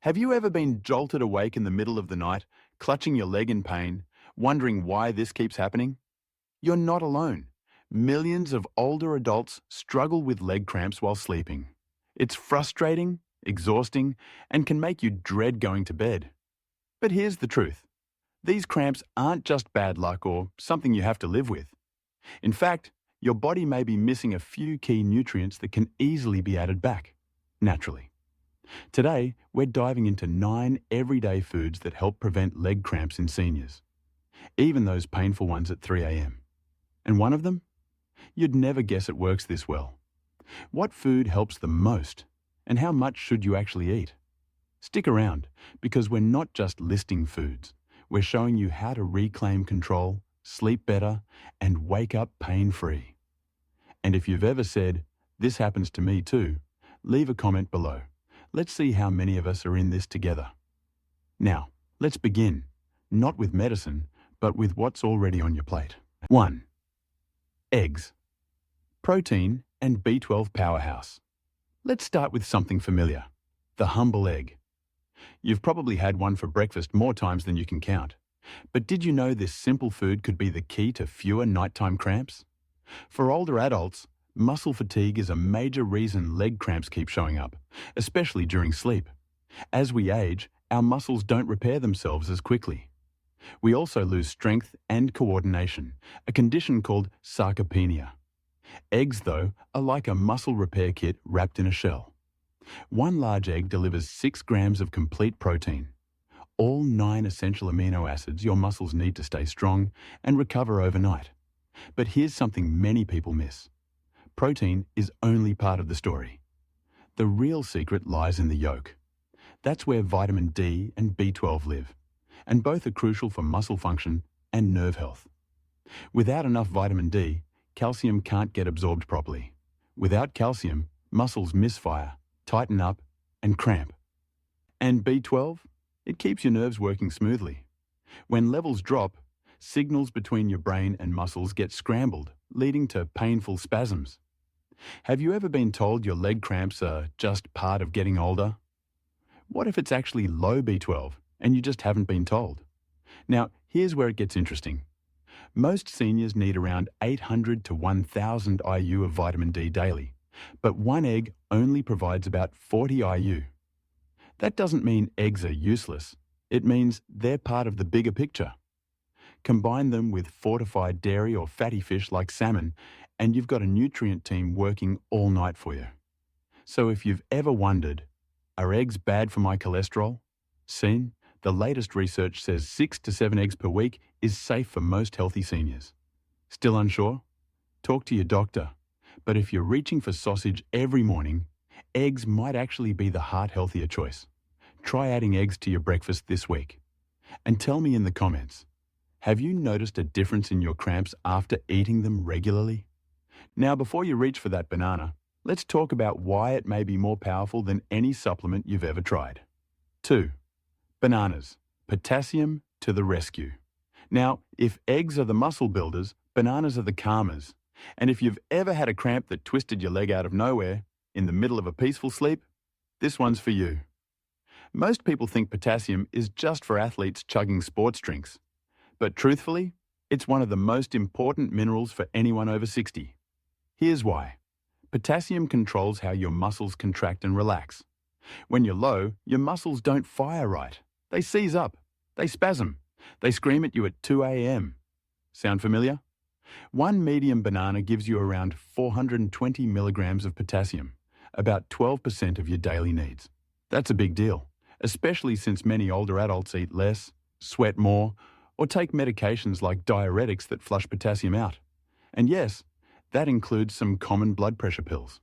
Have you ever been jolted awake in the middle of the night, clutching your leg in pain, wondering why this keeps happening? You're not alone. Millions of older adults struggle with leg cramps while sleeping. It's frustrating, exhausting, and can make you dread going to bed. But here's the truth. These cramps aren't just bad luck or something you have to live with. In fact, your body may be missing a few key nutrients that can easily be added back, naturally. Today, we're diving into 9 everyday foods that help prevent leg cramps in seniors, even those painful ones at 3 a.m. And one of them? You'd never guess it works this well. What food helps the most, and how much should you actually eat? Stick around, because we're not just listing foods. We're showing you how to reclaim control, sleep better, and wake up pain-free. And if you've ever said, "This happens to me too," leave a comment below. Let's see how many of us are in this together. Now, let's begin, not with medicine, but with what's already on your plate. 1. Eggs. Protein and B12 powerhouse. Let's start with something familiar, the humble egg. You've probably had one for breakfast more times than you can count. But did you know this simple food could be the key to fewer nighttime cramps? For older adults, muscle fatigue is a major reason leg cramps keep showing up, especially during sleep. As we age, our muscles don't repair themselves as quickly. We also lose strength and coordination, a condition called sarcopenia. Eggs, though, are like a muscle repair kit wrapped in a shell. One large egg delivers 6 grams of complete protein, all 9 essential amino acids your muscles need to stay strong and recover overnight. But here's something many people miss. Protein is only part of the story. The real secret lies in the yolk. That's where vitamin D and B12 live, and both are crucial for muscle function and nerve health. Without enough vitamin D, calcium can't get absorbed properly. Without calcium, muscles misfire, tighten up, and cramp. And B12? It keeps your nerves working smoothly. When levels drop, signals between your brain and muscles get scrambled, leading to painful spasms. Have you ever been told your leg cramps are just part of getting older? What if it's actually low B12 and you just haven't been told? Now, here's where it gets interesting. Most seniors need around 800 to 1,000 IU of vitamin D daily, but one egg only provides about 40 IU. That doesn't mean eggs are useless. It means they're part of the bigger picture. Combine them with fortified dairy or fatty fish like salmon, and you've got a nutrient team working all night for you. So if you've ever wondered, are eggs bad for my cholesterol? Seen? The latest research says 6 to 7 eggs per week is safe for most healthy seniors. Still unsure? Talk to your doctor. But if you're reaching for sausage every morning, eggs might actually be the heart-healthier choice. Try adding eggs to your breakfast this week. And tell me in the comments, have you noticed a difference in your cramps after eating them regularly? Now, before you reach for that banana, let's talk about why it may be more powerful than any supplement you've ever tried. 2. Bananas. Potassium to the rescue. Now, if eggs are the muscle builders, bananas are the calmers. And if you've ever had a cramp that twisted your leg out of nowhere, in the middle of a peaceful sleep, this one's for you. Most people think potassium is just for athletes chugging sports drinks. But truthfully, it's one of the most important minerals for anyone over 60. Here's why. Potassium controls how your muscles contract and relax. When you're low, your muscles don't fire right. They seize up. They spasm. They scream at you at 2 a.m. Sound familiar? One medium banana gives you around 420 milligrams of potassium, about 12% of your daily needs. That's a big deal, especially since many older adults eat less, sweat more, or take medications like diuretics that flush potassium out. And yes, that includes some common blood pressure pills.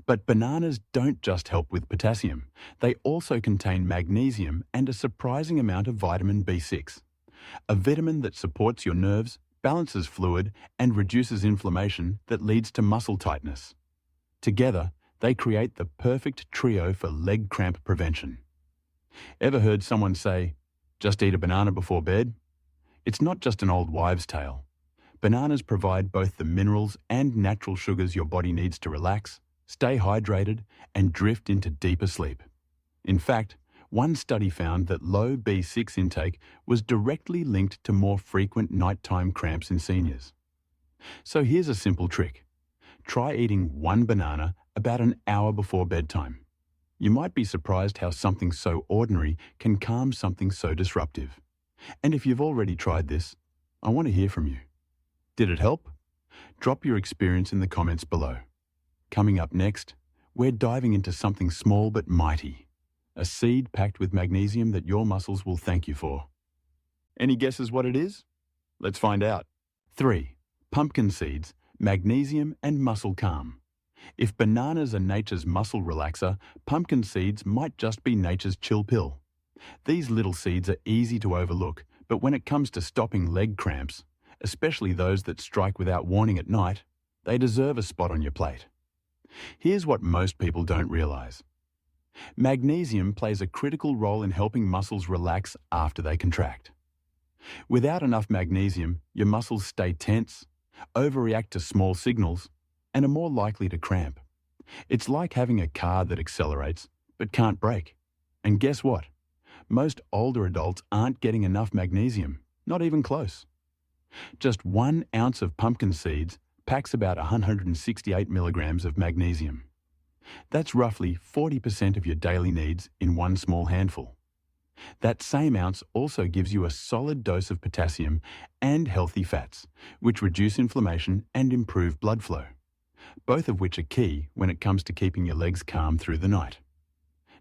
But bananas don't just help with potassium. They also contain magnesium and a surprising amount of vitamin B6, a vitamin that supports your nerves, balances fluid, and reduces inflammation that leads to muscle tightness. Together, they create the perfect trio for leg cramp prevention. Ever heard someone say, "Just eat a banana before bed"? It's not just an old wives' tale. Bananas provide both the minerals and natural sugars your body needs to relax, stay hydrated, and drift into deeper sleep. In fact, One study found that low B6 intake was directly linked to more frequent nighttime cramps in seniors. So here's a simple trick. Try eating one banana about an hour before bedtime. You might be surprised how something so ordinary can calm something so disruptive. And if you've already tried this, I want to hear from you. Did it help? Drop your experience in the comments below. Coming up next, we're diving into something small but mighty. A seed packed with magnesium that your muscles will thank you for. Any guesses what it is? Let's find out. 3. Pumpkin seeds, magnesium and muscle calm. If bananas are nature's muscle relaxer, pumpkin seeds might just be nature's chill pill. These little seeds are easy to overlook, but when it comes to stopping leg cramps, especially those that strike without warning at night, they deserve a spot on your plate. Here's what most people don't realize. Magnesium plays a critical role in helping muscles relax after they contract. Without enough magnesium, your muscles stay tense, overreact to small signals, and are more likely to cramp. It's like having a car that accelerates but can't brake. And guess what? Most older adults aren't getting enough magnesium, not even close. Just 1 ounce of pumpkin seeds packs about 168 milligrams of magnesium. That's roughly 40% of your daily needs in one small handful. That same ounce also gives you a solid dose of potassium and healthy fats, which reduce inflammation and improve blood flow, both of which are key when it comes to keeping your legs calm through the night.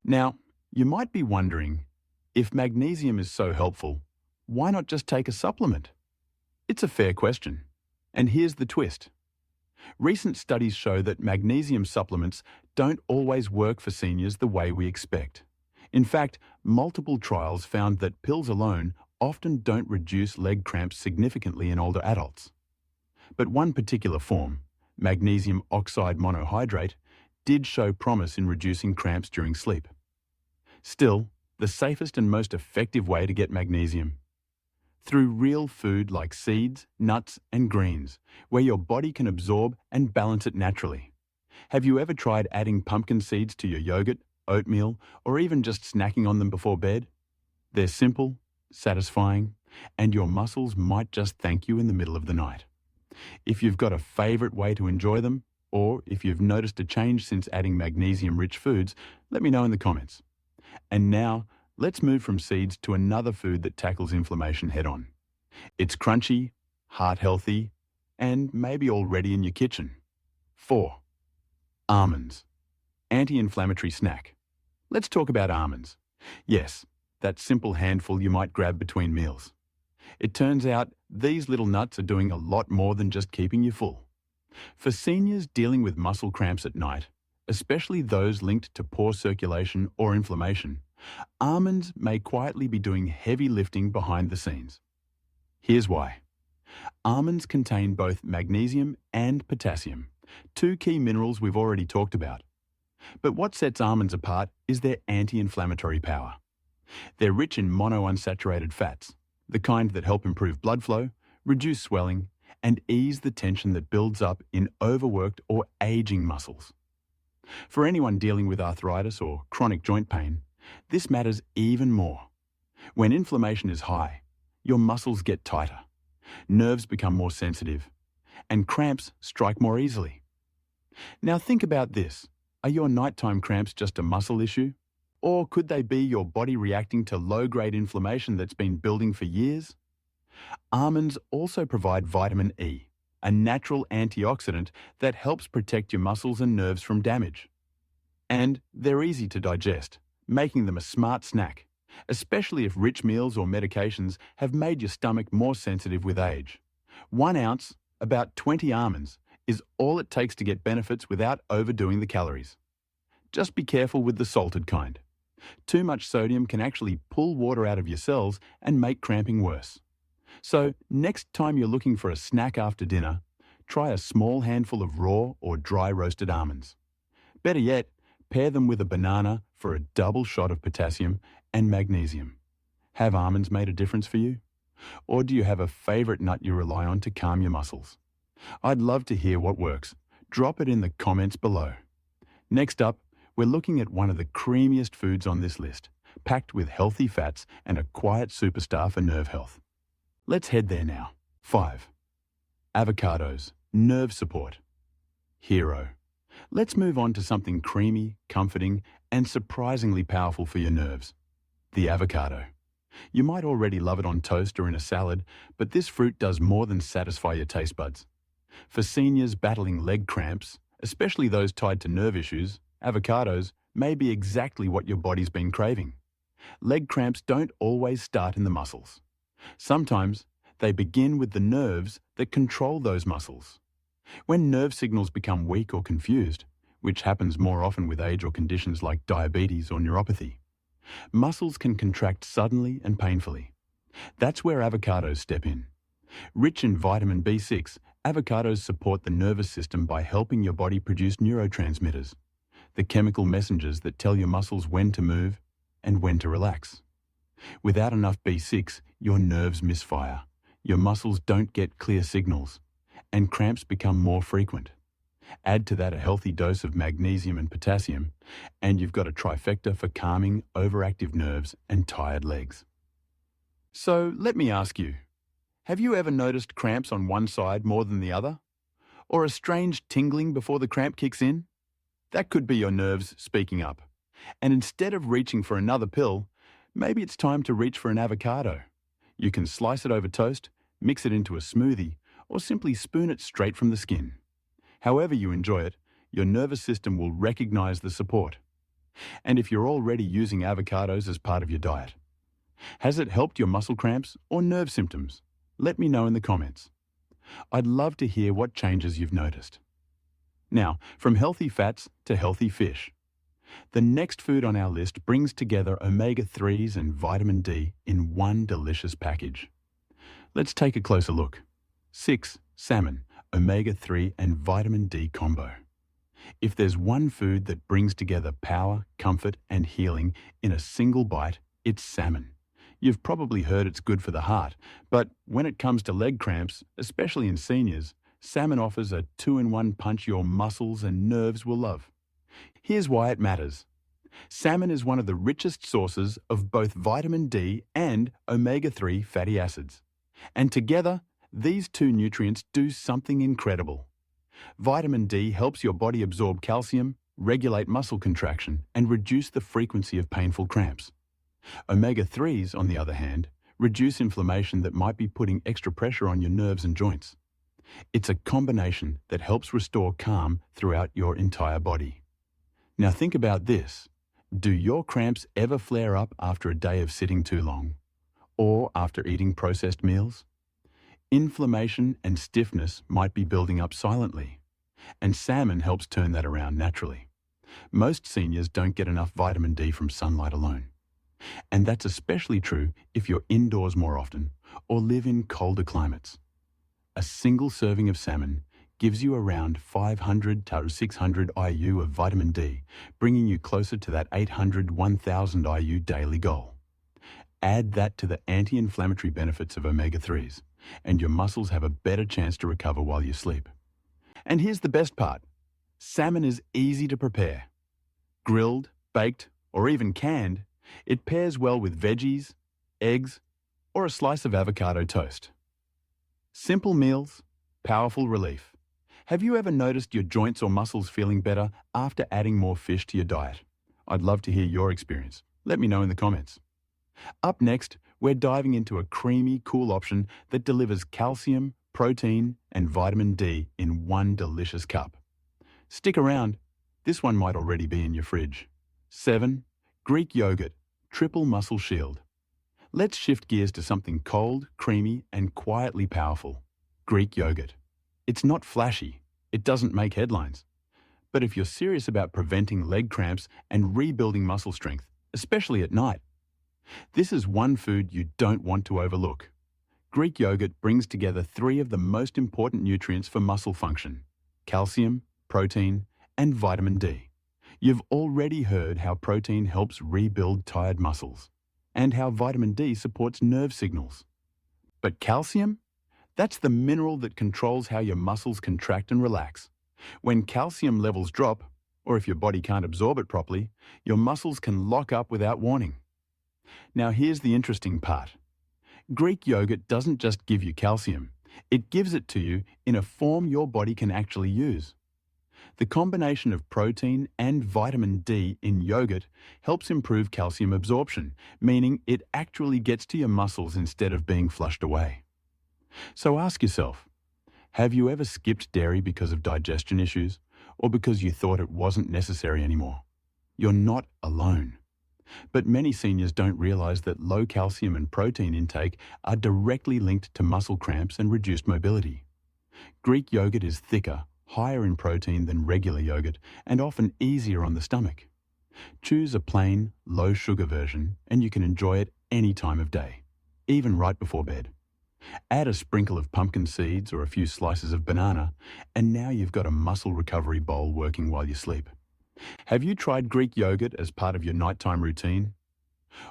Now, you might be wondering, if magnesium is so helpful, why not just take a supplement? It's a fair question, and here's the twist. Recent studies show that magnesium supplements don't always work for seniors the way we expect. In fact, multiple trials found that pills alone often don't reduce leg cramps significantly in older adults. But one particular form, magnesium oxide monohydrate, did show promise in reducing cramps during sleep. Still, the safest and most effective way to get magnesium? Through real food like seeds, nuts, and greens, where your body can absorb and balance it naturally. Have you ever tried adding pumpkin seeds to your yogurt, oatmeal, or even just snacking on them before bed? They're simple, satisfying, and your muscles might just thank you in the middle of the night. If you've got a favorite way to enjoy them, or if you've noticed a change since adding magnesium-rich foods, let me know in the comments. And now, let's move from seeds to another food that tackles inflammation head-on. It's crunchy, heart-healthy, and maybe already in your kitchen. 4. Almonds. Anti-inflammatory snack. Let's talk about almonds. Yes, that simple handful you might grab between meals. It turns out these little nuts are doing a lot more than just keeping you full. For seniors dealing with muscle cramps at night, especially those linked to poor circulation or inflammation, almonds may quietly be doing heavy lifting behind the scenes. Here's why. Almonds contain both magnesium and potassium, 2 key minerals we've already talked about. But what sets almonds apart is their anti-inflammatory power. They're rich in monounsaturated fats, the kind that help improve blood flow, reduce swelling, and ease the tension that builds up in overworked or aging muscles. For anyone dealing with arthritis or chronic joint pain, this matters even more. When inflammation is high, your muscles get tighter, nerves become more sensitive, and cramps strike more easily. Now think about this. Are your nighttime cramps just a muscle issue? Or could they be your body reacting to low-grade inflammation that's been building for years? Almonds also provide vitamin E, a natural antioxidant that helps protect your muscles and nerves from damage. And they're easy to digest, making them a smart snack, especially if rich meals or medications have made your stomach more sensitive with age. 1 ounce, about 20 almonds, is all it takes to get benefits without overdoing the calories. Just be careful with the salted kind. Too much sodium can actually pull water out of your cells and make cramping worse. So, next time you're looking for a snack after dinner, try a small handful of raw or dry roasted almonds. Better yet, pair them with a banana for a double shot of potassium and magnesium. Have almonds made a difference for you? Or do you have a favorite nut you rely on to calm your muscles? I'd love to hear what works. Drop it in the comments below. Next up, we're looking at one of the creamiest foods on this list, packed with healthy fats and a quiet superstar for nerve health. Let's head there now. 5. Avocados, nerve support. Hero. Let's move on to something creamy, comforting, and surprisingly powerful for your nerves. The avocado. You might already love it on toast or in a salad, but this fruit does more than satisfy your taste buds. For seniors battling leg cramps, especially those tied to nerve issues, avocados may be exactly what your body's been craving. Leg cramps don't always start in the muscles. Sometimes they begin with the nerves that control those muscles. When nerve signals become weak or confused, which happens more often with age or conditions like diabetes or neuropathy, muscles can contract suddenly and painfully. That's where avocados step in. Rich in vitamin B6, avocados support the nervous system by helping your body produce neurotransmitters, the chemical messengers that tell your muscles when to move and when to relax. Without enough B6, your nerves misfire, your muscles don't get clear signals, and cramps become more frequent. Add to that a healthy dose of magnesium and potassium, and you've got a trifecta for calming overactive nerves and tired legs. So let me ask you, have you ever noticed cramps on one side more than the other? Or a strange tingling before the cramp kicks in? That could be your nerves speaking up. And instead of reaching for another pill, maybe it's time to reach for an avocado. You can slice it over toast, mix it into a smoothie, or simply spoon it straight from the skin. However you enjoy it, your nervous system will recognize the support. And if you're already using avocados as part of your diet, has it helped your muscle cramps or nerve symptoms? Let me know in the comments. I'd love to hear what changes you've noticed. Now, from healthy fats to healthy fish. The next food on our list brings together omega-3s and vitamin D in one delicious package. Let's take a closer look. 6. Salmon, omega-3 and vitamin D combo. If there's one food that brings together power, comfort and healing in a single bite, it's salmon. You've probably heard it's good for the heart, but when it comes to leg cramps, especially in seniors, salmon offers a 2-in-1 punch your muscles and nerves will love. Here's why it matters. Salmon is one of the richest sources of both vitamin D and omega-3 fatty acids. And together, these two nutrients do something incredible. Vitamin D helps your body absorb calcium, regulate muscle contraction, and reduce the frequency of painful cramps. Omega-3s, on the other hand, reduce inflammation that might be putting extra pressure on your nerves and joints. It's a combination that helps restore calm throughout your entire body. Now think about this. Do your cramps ever flare up after a day of sitting too long? Or after eating processed meals? Inflammation and stiffness might be building up silently, and salmon helps turn that around naturally. Most seniors don't get enough vitamin D from sunlight alone. And that's especially true if you're indoors more often or live in colder climates. A single serving of salmon gives you around 500 to 600 IU of vitamin D, bringing you closer to that 800-1000 IU daily goal. Add that to the anti-inflammatory benefits of omega-3s, and your muscles have a better chance to recover while you sleep. And here's the best part. Salmon is easy to prepare. Grilled, baked, or even canned, it pairs well with veggies, eggs, or a slice of avocado toast. Simple meals, powerful relief. Have you ever noticed your joints or muscles feeling better after adding more fish to your diet? I'd love to hear your experience. Let me know in the comments. Up next, we're diving into a creamy, cool option that delivers calcium, protein, and vitamin D in one delicious cup. Stick around. This one might already be in your fridge. 7. Greek yogurt, triple muscle shield. Let's shift gears to something cold, creamy, and quietly powerful. Greek yogurt. It's not flashy. It doesn't make headlines. But if you're serious about preventing leg cramps and rebuilding muscle strength, especially at night, this is one food you don't want to overlook. Greek yogurt brings together 3 of the most important nutrients for muscle function: calcium, protein, and vitamin D. You've already heard how protein helps rebuild tired muscles, and how vitamin D supports nerve signals. But calcium? That's the mineral that controls how your muscles contract and relax. When calcium levels drop, or if your body can't absorb it properly, your muscles can lock up without warning. Now here's the interesting part. Greek yogurt doesn't just give you calcium, it gives it to you in a form your body can actually use. The combination of protein and vitamin D in yogurt helps improve calcium absorption, meaning it actually gets to your muscles instead of being flushed away. So ask yourself, have you ever skipped dairy because of digestion issues or because you thought it wasn't necessary anymore? You're not alone. But many seniors don't realize that low calcium and protein intake are directly linked to muscle cramps and reduced mobility. Greek yogurt is thicker, higher in protein than regular yogurt, and often easier on the stomach. Choose a plain, low-sugar version and you can enjoy it any time of day, even right before bed. Add a sprinkle of pumpkin seeds or a few slices of banana, and now you've got a muscle recovery bowl working while you sleep. Have you tried Greek yogurt as part of your nighttime routine?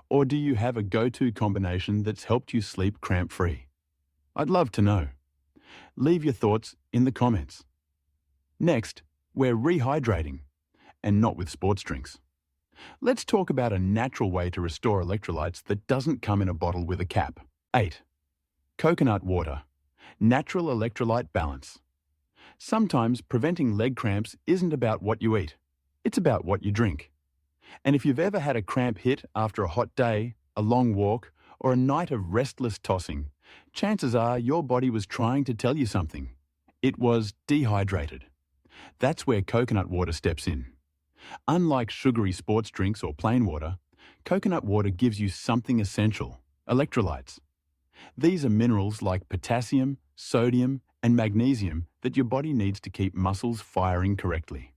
Or do you have a go-to combination that's helped you sleep cramp-free? I'd love to know. Leave your thoughts in the comments. Next, we're rehydrating, and not with sports drinks. Let's talk about a natural way to restore electrolytes that doesn't come in a bottle with a cap. 8. Coconut water. Natural electrolyte balance. Sometimes preventing leg cramps isn't about what you eat. It's about what you drink. And if you've ever had a cramp hit after a hot day, a long walk, or a night of restless tossing, chances are your body was trying to tell you something. It was dehydrated. That's where coconut water steps in. Unlike sugary sports drinks or plain water, coconut water gives you something essential, electrolytes. These are minerals like potassium, sodium, and magnesium that your body needs to keep muscles firing correctly.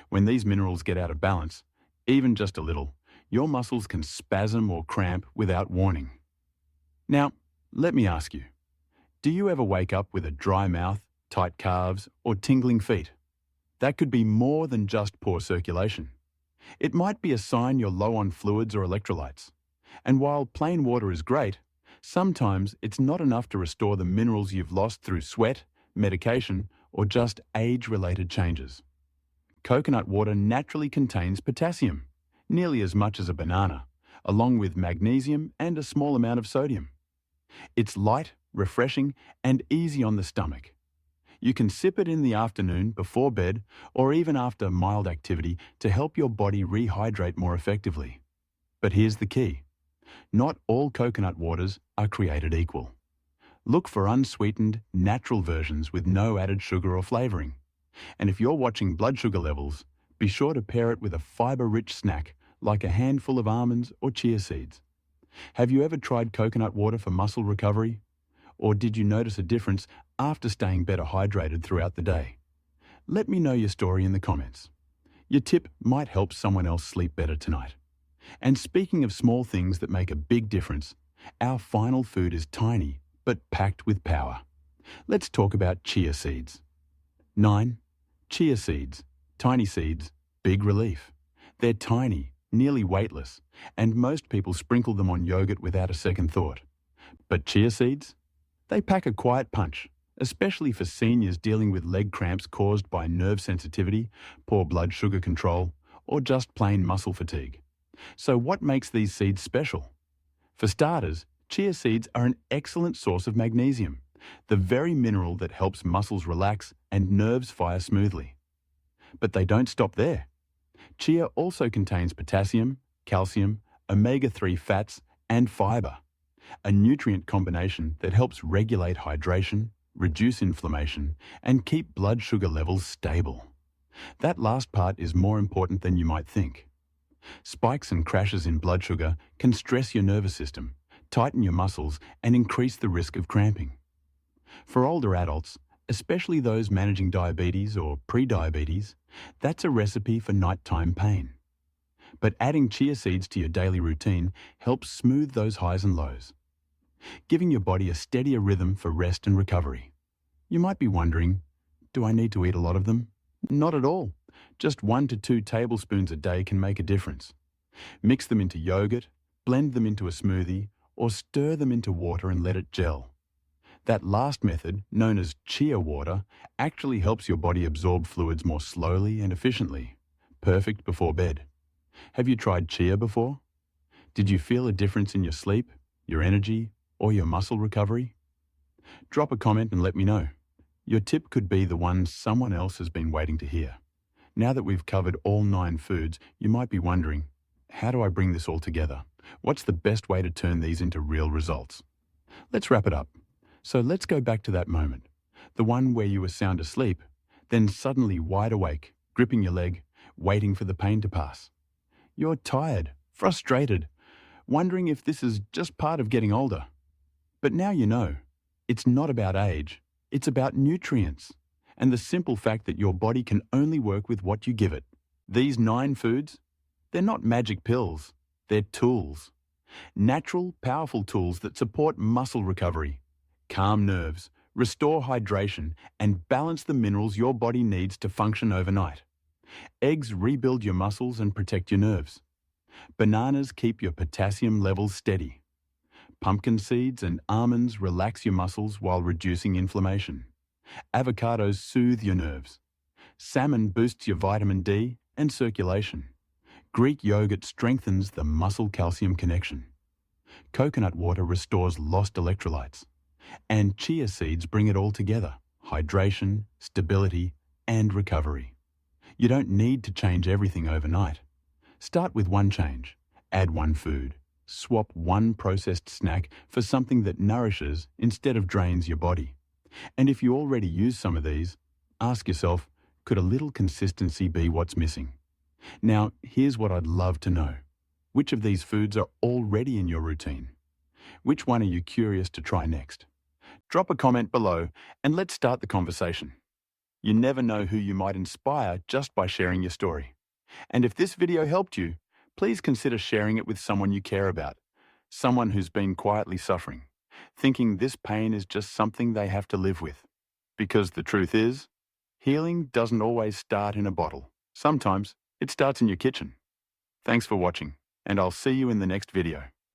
When these minerals get out of balance, even just a little, your muscles can spasm or cramp without warning. Now, let me ask you, do you ever wake up with a dry mouth, tight calves, or tingling feet? That could be more than just poor circulation. It might be a sign you're low on fluids or electrolytes. And while plain water is great, sometimes it's not enough to restore the minerals you've lost through sweat, medication, or just age-related changes. Coconut water naturally contains potassium, nearly as much as a banana, along with magnesium and a small amount of sodium. It's light, refreshing, and easy on the stomach. You can sip it in the afternoon before bed or even after mild activity to help your body rehydrate more effectively. But here's the key. Not all coconut waters are created equal. Look for unsweetened, natural versions with no added sugar or flavoring. And if you're watching blood sugar levels, be sure to pair it with a fiber-rich snack like a handful of almonds or chia seeds. Have you ever tried coconut water for muscle recovery? Or did you notice a difference after staying better hydrated throughout the day? Let me know your story in the comments. Your tip might help someone else sleep better tonight. And speaking of small things that make a big difference, our final food is tiny but packed with power. Let's talk about chia seeds. 9. Chia seeds. Tiny seeds, big relief. They're tiny, nearly weightless, and most people sprinkle them on yogurt without a second thought. But chia seeds? They pack a quiet punch, especially for seniors dealing with leg cramps caused by nerve sensitivity, poor blood sugar control, or just plain muscle fatigue. So what makes these seeds special? For starters, chia seeds are an excellent source of magnesium, the very mineral that helps muscles relax and nerves fire smoothly. But they don't stop there. Chia also contains potassium, calcium, omega-3 fats, and fiber, a nutrient combination that helps regulate hydration, reduce inflammation, and keep blood sugar levels stable. That last part is more important than you might think. Spikes and crashes in blood sugar can stress your nervous system, tighten your muscles, and increase the risk of cramping. For older adults, especially those managing diabetes or pre-diabetes, that's a recipe for nighttime pain. But adding chia seeds to your daily routine helps smooth those highs and lows, giving your body a steadier rhythm for rest and recovery. You might be wondering, do I need to eat a lot of them? Not at all. Just 1 to 2 tablespoons a day can make a difference. Mix them into yogurt, blend them into a smoothie, or stir them into water and let it gel. That last method, known as chia water, actually helps your body absorb fluids more slowly and efficiently. Perfect before bed. Have you tried chia before? Did you feel a difference in your sleep, your energy, or your muscle recovery? Drop a comment and let me know. Your tip could be the one someone else has been waiting to hear. Now that we've covered all 9 foods, you might be wondering, how do I bring this all together? What's the best way to turn these into real results? Let's wrap it up. So let's go back to that moment, the one where you were sound asleep, then suddenly wide awake, gripping your leg, waiting for the pain to pass. You're tired, frustrated, wondering if this is just part of getting older. But now you know, it's not about age, it's about nutrients, and the simple fact that your body can only work with what you give it. These 9 foods, they're not magic pills, they're tools. Natural, powerful tools that support muscle recovery, calm nerves, restore hydration, and balance the minerals your body needs to function overnight. Eggs rebuild your muscles and protect your nerves. Bananas keep your potassium levels steady. Pumpkin seeds and almonds relax your muscles while reducing inflammation. Avocados soothe your nerves. Salmon boosts your vitamin D and circulation. Greek yogurt strengthens the muscle-calcium connection. Coconut water restores lost electrolytes. And chia seeds bring it all together: hydration, stability, and recovery. You don't need to change everything overnight. Start with one change. Add one food. Swap one processed snack for something that nourishes instead of drains your body. And if you already use some of these, ask yourself, could a little consistency be what's missing? Now, here's what I'd love to know. Which of these foods are already in your routine? Which one are you curious to try next? Drop a comment below and let's start the conversation. You never know who you might inspire just by sharing your story. And if this video helped you, please consider sharing it with someone you care about, someone who's been quietly suffering, thinking this pain is just something they have to live with. Because the truth is, healing doesn't always start in a bottle. Sometimes it starts in your kitchen. Thanks for watching, and I'll see you in the next video.